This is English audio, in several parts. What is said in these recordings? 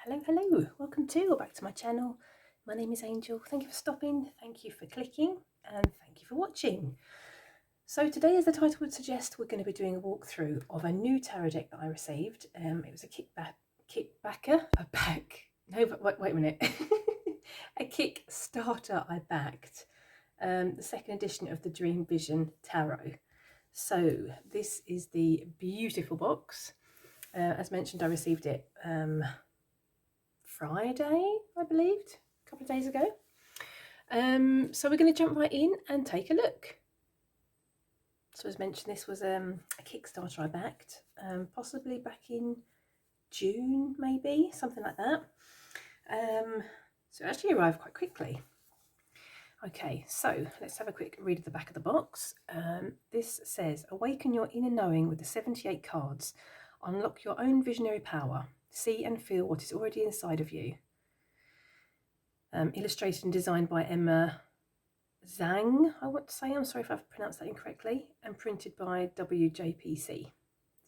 Hello, welcome to or back to my channel. My name is Angel. Thank you for stopping, thank you for clicking, and thank you for watching. So today, as the title would suggest, we're going to be doing a walkthrough of a new tarot deck that I received. It was a wait a minute. A Kickstarter I backed. The second edition of the Dream Vision Tarot. So this is the beautiful box. As mentioned, I received it Friday, I believed, a couple of days ago. So we're going to jump right in and take a look. So as mentioned, this was a Kickstarter I backed, possibly back in June, maybe, something like that. So it actually arrived quite quickly. Okay, so let's have a quick read of the back of the box. This says, awaken your inner knowing with the 78 cards. Unlock your own visionary power. See and feel what is already inside of you. Illustrated and designed by Emma Zhang, I want to say. I'm sorry if I've pronounced that incorrectly. And printed by WJPC.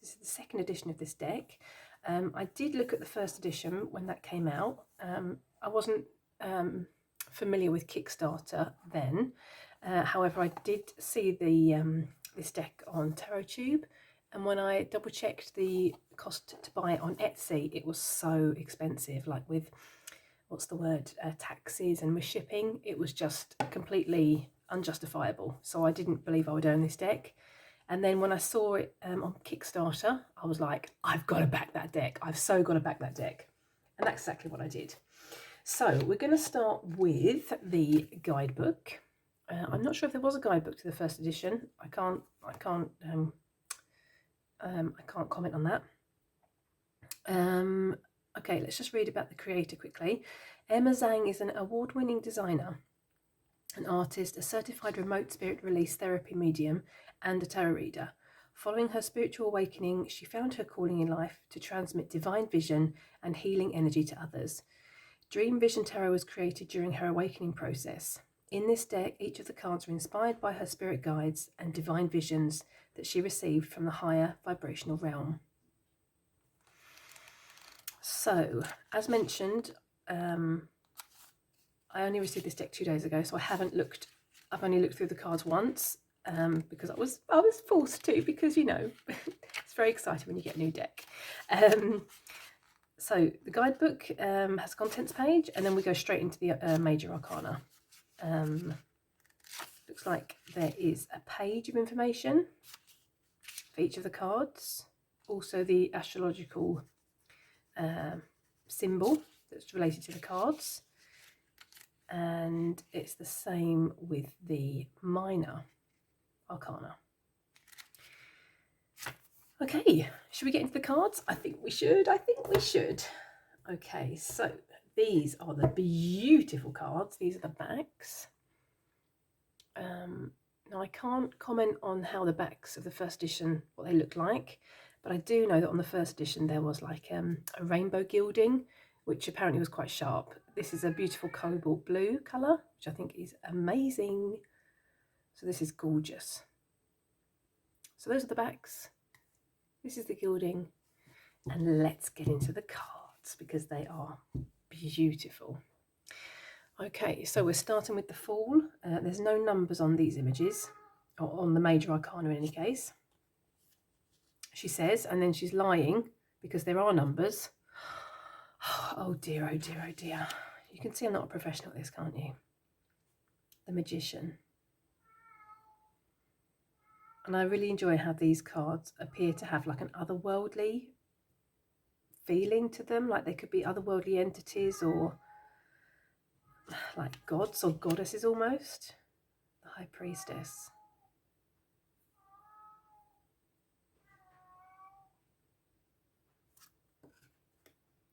This is the second edition of this deck. I did look at the first edition when that came out. I wasn't familiar with Kickstarter then. However, I did see the this deck on TarotTube. And when I double checked the cost to buy it on Etsy, it was so expensive, like with, taxes and with shipping. It was just completely unjustifiable. So I didn't believe I would own this deck. And then when I saw it on Kickstarter, I was like, I've got to back that deck. I've so got to back that deck. And that's exactly what I did. So we're going to start with the guidebook. I'm not sure if there was a guidebook to the first edition. I can't comment on that. Okay, let's just read about the creator quickly. Emma Zhang is an award-winning designer, an artist, a certified remote spirit release therapy medium, and a tarot reader. Following her spiritual awakening, she found her calling in life to transmit divine vision and healing energy to others. Dream Vision Tarot was created during her awakening process. In this deck, each of the cards are inspired by her spirit guides and divine visions that she received from the higher vibrational realm. So, as mentioned, I only received this deck 2 days ago, so I've only looked through the cards once, because I was forced to, because, you know, it's very exciting when you get a new deck. So the guidebook has a contents page, and then we go straight into the major arcana. Looks like there is a page of information for each of the cards. Also the astrological symbol that's related to the cards. And it's the same with the minor arcana. Okay, should we get into the cards? I think we should. Okay, so these are the beautiful cards. These are the backs. Now I can't comment on how the backs of the first edition, what they look like, but I do know that on the first edition there was like a rainbow gilding, which apparently was quite sharp. This is a beautiful cobalt blue colour, which I think is amazing. So this is gorgeous. So those are the backs. This is the gilding, and let's get into the cards because they are beautiful. Okay, so we're starting with the Fool. There's no numbers on these images, or on the major arcana in any case. She says, and then she's lying because there are numbers. Oh dear, oh dear, oh dear. You can see I'm not a professional at this, can't you? The Magician. And I really enjoy how these cards appear to have like an otherworldly feeling to them, like they could be otherworldly entities or like gods or goddesses almost. The High Priestess.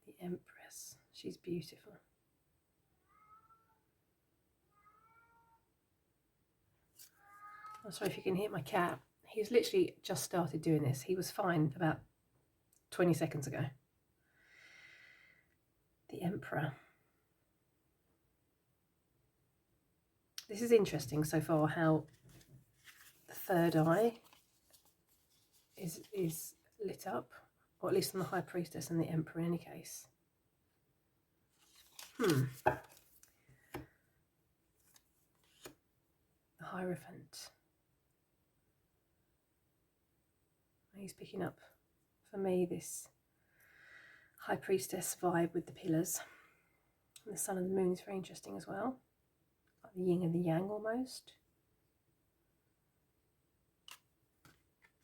The Empress. She's beautiful. I'm sorry if you can hear my cat. He's literally just started doing this. He was fine about 20 seconds ago. The Emperor. This is interesting so far, how the third eye is lit up, or at least on the High Priestess and the Emperor in any case. The Hierophant. He's picking up, for me, this High Priestess vibe with the pillars. And the sun and the moon is very interesting as well. Like the yin and the yang almost.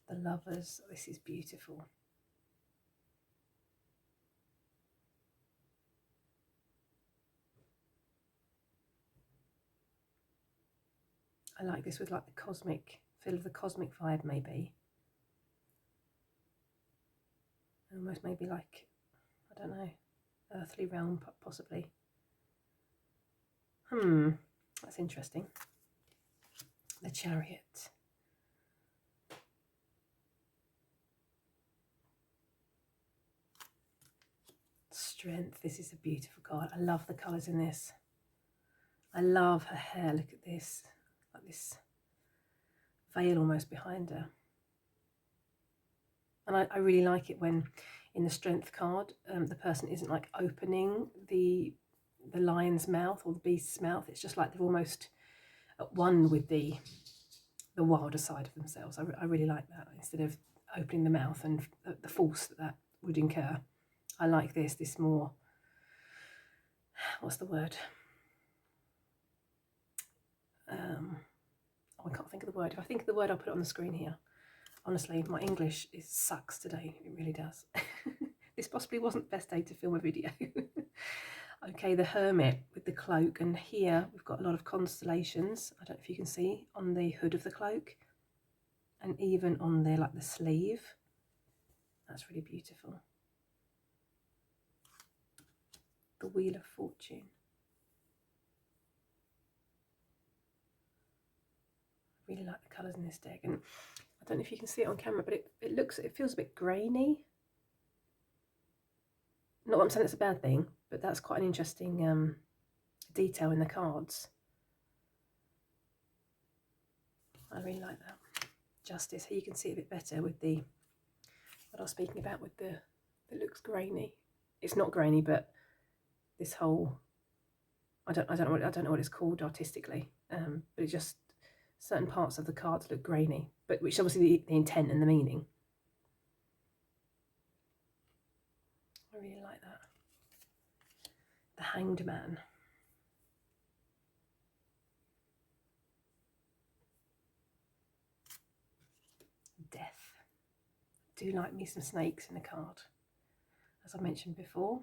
The Lovers. This is beautiful. I like this with like the cosmic, feel of the cosmic vibe maybe. Almost maybe like, I don't know, earthly realm possibly. That's interesting. The Chariot. Strength. This is a beautiful card. I love the colours in this. I love her hair. Look at this. Like this veil almost behind her. And I really like it when in the Strength card the person isn't like opening the lion's mouth or the beast's mouth. It's just like they're almost at one with the wilder side of themselves. I really like that. Instead of opening the mouth and the force that would incur, I like this more, what's the word? I can't think of the word. If I think of the word, I'll put it on the screen here. Honestly, my English sucks today. It really does. This possibly wasn't the best day to film a video. Okay, the Hermit with the cloak. And here we've got a lot of constellations. I don't know if you can see on the hood of the cloak. And even on there, like the sleeve. That's really beautiful. The Wheel of Fortune. I really like the colours in this deck. And I don't know if you can see it on camera, but it feels a bit grainy. Not that I'm saying it's a bad thing, but that's quite an interesting detail in the cards. I really like that. Justice. Here you can see it a bit better with the, what I was speaking about with the, it looks grainy. It's not grainy, but this whole, I don't know what it's called artistically, but it just, certain parts of the cards look grainy, but which is obviously the intent and the meaning. I really like that. The Hanged Man. Death. I do like me some snakes in a card, as I mentioned before.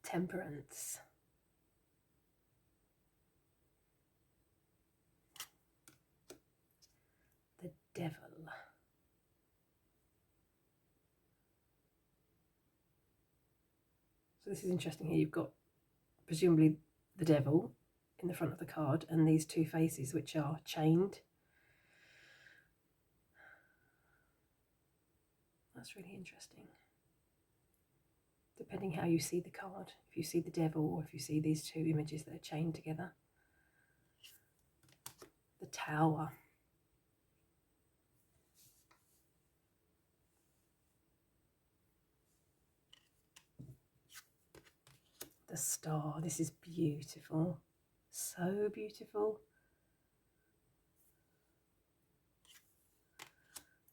Temperance. The Devil. So this is interesting here. You've got presumably the devil in the front of the card and these two faces which are chained. That's really interesting. Depending how you see the card, if you see the devil or if you see these two images that are chained together. The Tower. The Star. This is beautiful. So beautiful.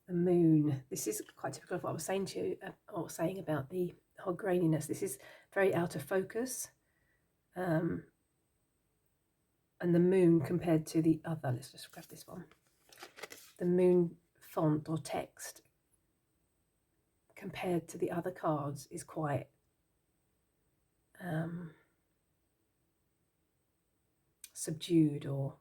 The Moon. This is quite typical of what I was saying to you, or saying about the whole graininess. This is very out of focus. And the moon compared to the other, let's just grab this one. The moon font or text compared to the other cards is quite subdued, or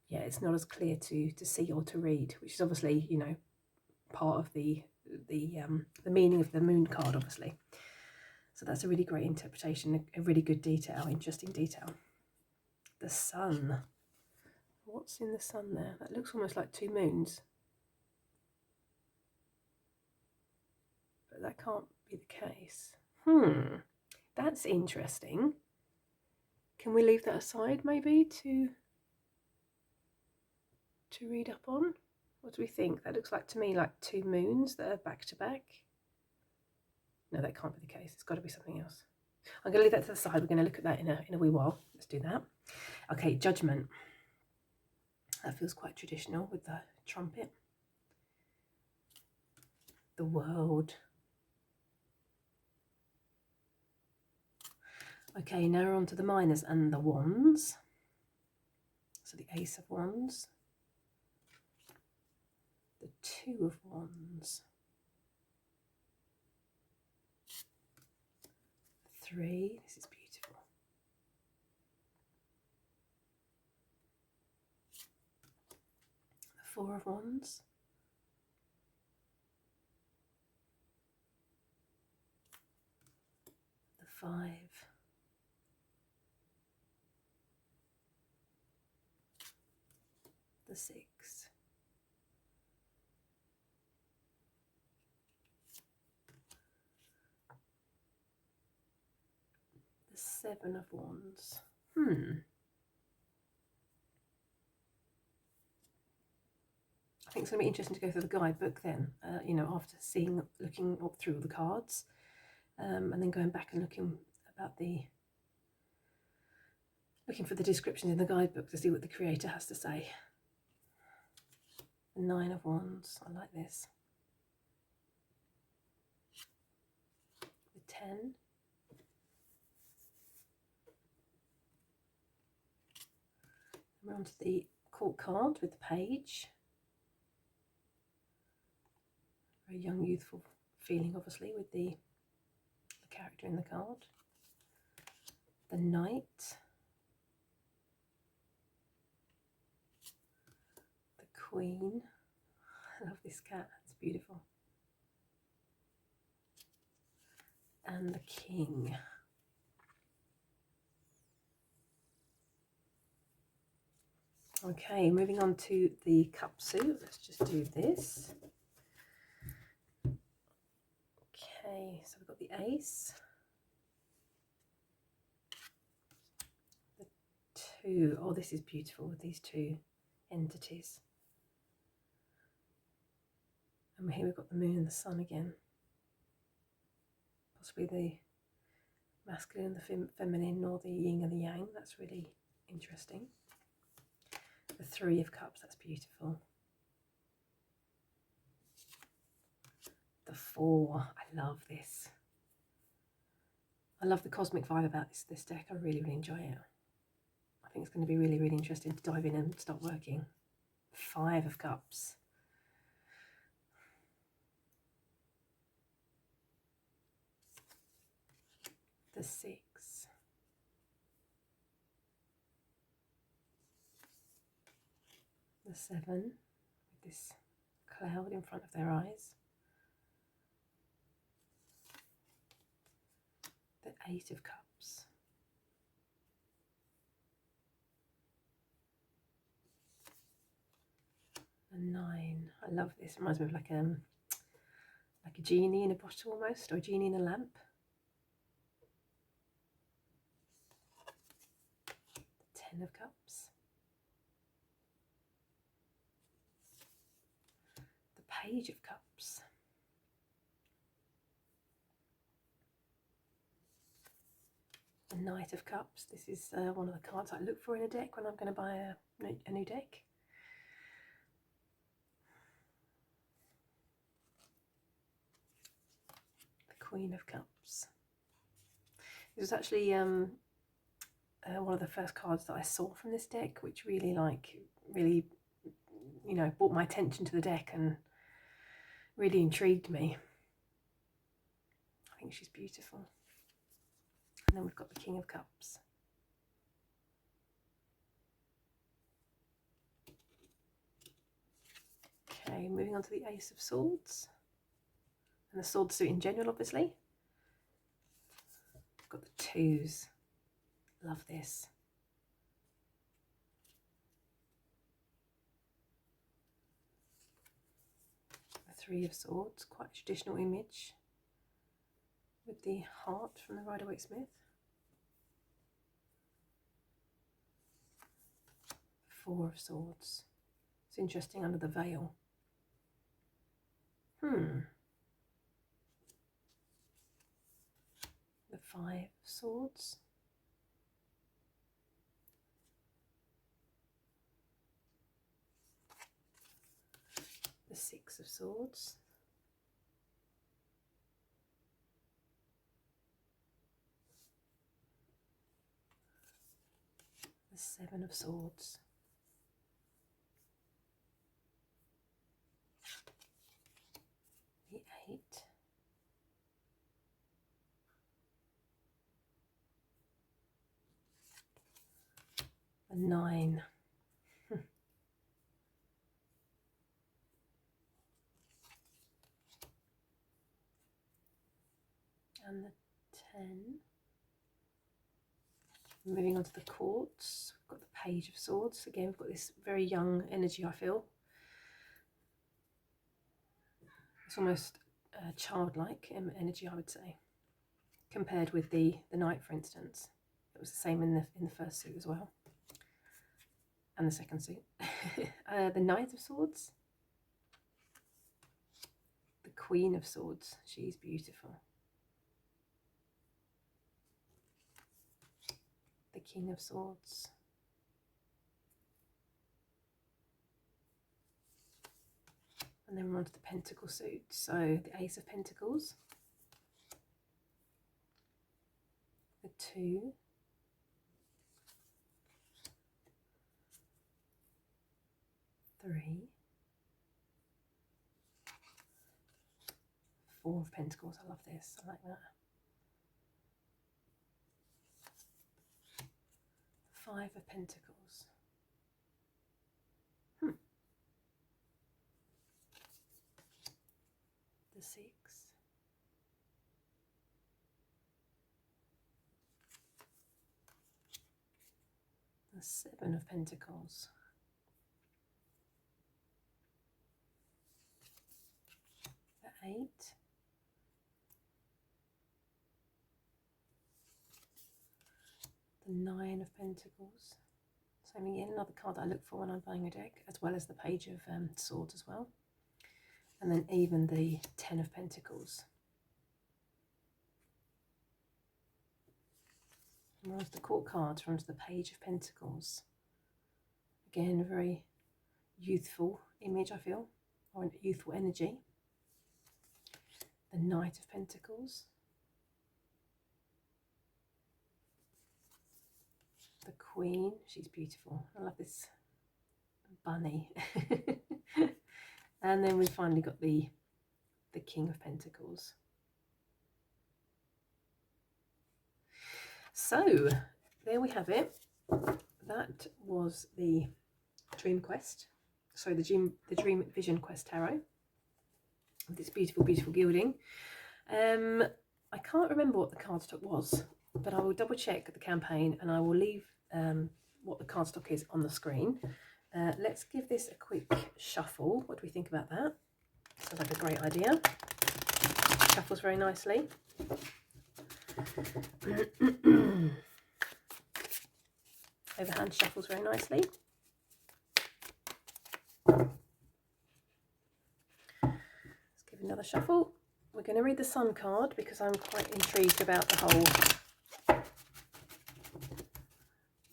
yeah, it's not as clear to see or to read, which is obviously, you know, part of the meaning of the moon card, obviously. So that's a really great interpretation, a really good detail, interesting detail. The Sun. What's in the sun there? That looks almost like two moons. But that can't be the case. That's interesting. Can we leave that aside maybe to read up on? What do we think? That looks like to me like two moons that are back to back. No, that can't be the case. It's got to be something else. I'm going to leave that to the side. We're going to look at that in a wee while. Let's do that. Okay, Judgment. That feels quite traditional with the trumpet. The World. Okay, now we're on to the minors and the wands. So the Ace of Wands. The Two of Wands. 3. This is beautiful. The 4 of Wands. The 5. The 6. The 7 of Wands. I think it's going to be interesting to go through the guidebook then, you know, after looking up through the cards, and then going back and looking for the descriptions in the guidebook to see what the creator has to say. The 9 of Wands, I like this. The 10. We're on to the court card with the Page. Very young, youthful feeling, obviously, with the character in the card. The Knight. The Queen. I love this cat, it's beautiful. And the King. Okay, moving on to the cup suit. Let's just do this. Okay, so we've got the Ace. The 2. Oh, this is beautiful with these two entities. And here we've got the Moon and the Sun again. Possibly the masculine and the feminine, or the yin and the yang. That's really interesting. The 3 of Cups, that's beautiful. The 4, I love this. I love the cosmic vibe about this deck. I really, really enjoy it. I think it's going to be really, really interesting to dive in and start working. 5 of Cups. The 6. The 7, with this cloud in front of their eyes. The 8 of Cups. The 9. I love this. It reminds me of like a genie in a bottle almost, or a genie in a lamp. The 10 of Cups. The Page of Cups. The Knight of Cups. This is one of the cards I look for in a deck when I'm going to buy a new deck. The Queen of Cups. This was actually one of the first cards that I saw from this deck, which really, you know, brought my attention to the deck and really intrigued me. I think she's beautiful. And then we've got the King of Cups. Okay, moving on to the Ace of Swords. And the sword suit in general, obviously. We've got the 2s. Love this. The 3 of Swords, quite a traditional image. With the heart from the Rider-Waite-Smith. 4 of Swords. It's interesting, under the veil. The Five of Swords. The Six of Swords. The Seven of Swords. The Eight. The Nine. And the 10. Moving on to the courts, we've got the Page of Swords. Again, we've got this very young energy, I feel. It's almost childlike energy, I would say, compared with the Knight, for instance. It was the same in the first suit as well, and the second suit. The Knight of Swords. The Queen of Swords. She's beautiful. The King of Swords. And then we're on to the Pentacle suit. So the Ace of Pentacles. The 2. Three. 4 of Pentacles. I love this. I like that. 5 of Pentacles. The 6. The 7 of Pentacles. The 8. The 9 of Pentacles. Same again, another card that I look for when I'm buying a deck, as well as the Page of Swords as well. And then even the 10 of Pentacles. And onto the court cards, we're onto the Page of Pentacles. Again, a very youthful image, I feel, or a youthful energy. The Knight of Pentacles. The Queen, she's beautiful. I love this bunny. And then we finally got the King of Pentacles. So there we have it. That was the Dream Quest. Sorry, the Dream Vision Quest Tarot. With this beautiful, beautiful gilding. I can't remember what the cardstock was, but I will double check the campaign and I will leave what the cardstock is on the screen. Let's give this a quick shuffle. What do we think about that? Sounds like a great idea. Shuffles very nicely. Overhand shuffles very nicely. Let's give another shuffle. We're going to read the Sun card because I'm quite intrigued about the whole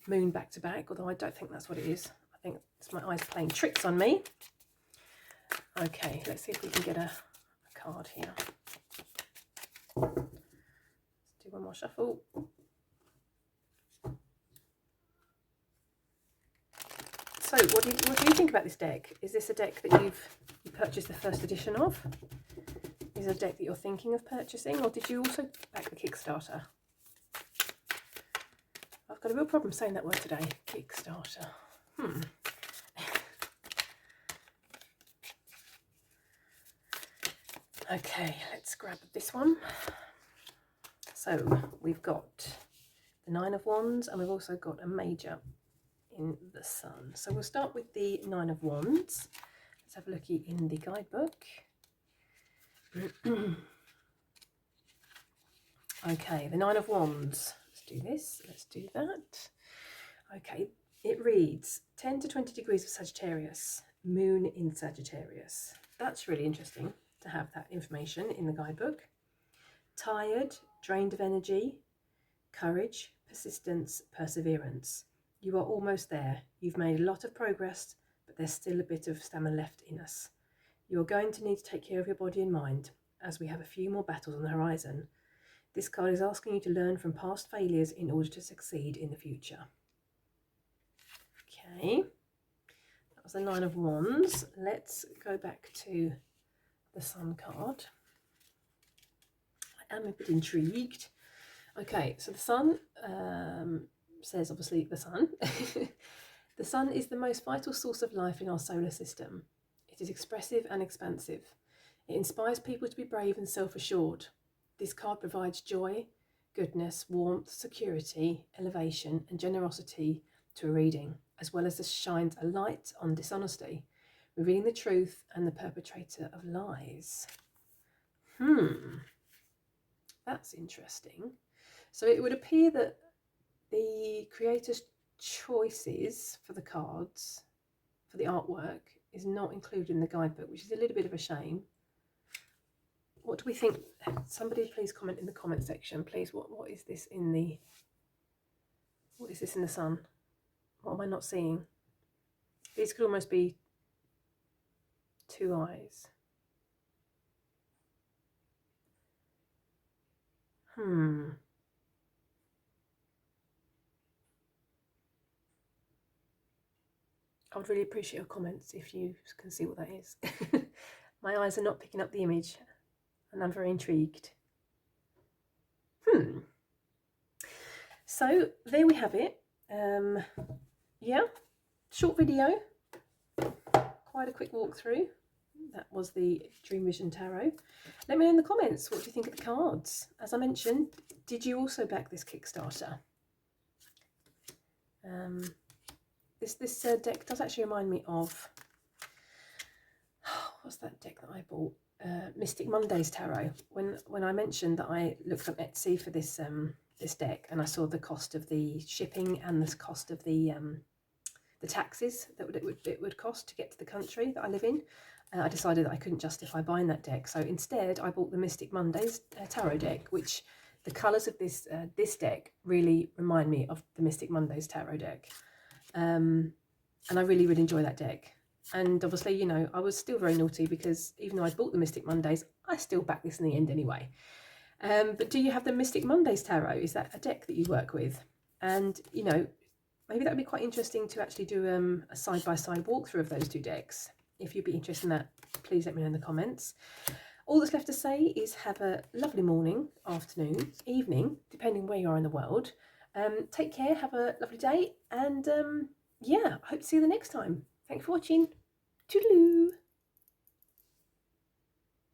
moon back to back, although I don't think that's what it is. I think it's my eyes playing tricks on me. Okay, let's see if we can get a card here. Let's do one more shuffle. So what do you think about this deck? Is this a deck that you purchased the first edition of? Is it a deck that you're thinking of purchasing, or did you also back the Kickstarter? I've got a real problem saying that word today. Kickstarter. Okay, let's grab this one. So we've got the 9 of Wands, and we've also got a major in the Sun. So we'll start with the 9 of Wands. Let's have a looky in the guidebook. Okay, the 9 of Wands. Let's do this. Let's do that. Okay, it reads 10 to 20 degrees of Sagittarius, moon in Sagittarius. That's really interesting. to have that information in the guidebook. Tired, drained of energy, courage, persistence, perseverance. You are almost there. You've made a lot of progress, but there's still a bit of stamina left in us. You are going to need to take care of your body and mind, as we have a few more battles on the horizon. This card is asking you to learn from past failures in order to succeed in the future. Okay, that was the Nine of Wands. Let's go back to the Sun card. I am a bit intrigued. Okay, so the Sun says, obviously, the Sun. The Sun is the most vital source of life in our solar system. It is expressive and expansive. It inspires people to be brave and self-assured. This card provides joy, goodness, warmth, security, elevation, and generosity to a reading, as well as shines a light on dishonesty, revealing the truth and the perpetrator of lies. That's interesting. So it would appear that the creator's choices for the cards, for the artwork, is not included in the guidebook, which is a little bit of a shame. What do we think? Somebody please comment in the comment section, please. What is this in the... What is this in the Sun? What am I not seeing? These could almost be two eyes. I would really appreciate your comments if you can see what that is. My eyes are not picking up the image, and I'm very intrigued. So there we have it. Yeah, short video, quite a quick walkthrough. That was the Dream Vision Tarot. Let me know in the comments, what do you think of the cards? As I mentioned, did you also back this Kickstarter? This deck does actually remind me of, what's that deck that I bought? Mystic Mondays Tarot. When I mentioned that I looked on Etsy for this this deck, and I saw the cost of the shipping and the cost of the taxes that it would cost to get to the country that I live in, I decided that I couldn't justify buying that deck. So instead, I bought the Mystic Mondays Tarot deck, which the colours of this deck really remind me of the Mystic Mondays Tarot deck. And I really enjoy that deck. And obviously, you know, I was still very naughty because even though I bought the Mystic Mondays, I still backed this in the end anyway. But do you have the Mystic Mondays Tarot? Is that a deck that you work with? And, you know, maybe that would be quite interesting to actually do a side-by-side walkthrough of those two decks. If you'd be interested in that, please let me know in the comments. All that's left to say is have a lovely morning, afternoon, evening, depending where you are in the world. Take care, have a lovely day, and yeah, I hope to see you the next time. Thanks for watching. Toodaloo!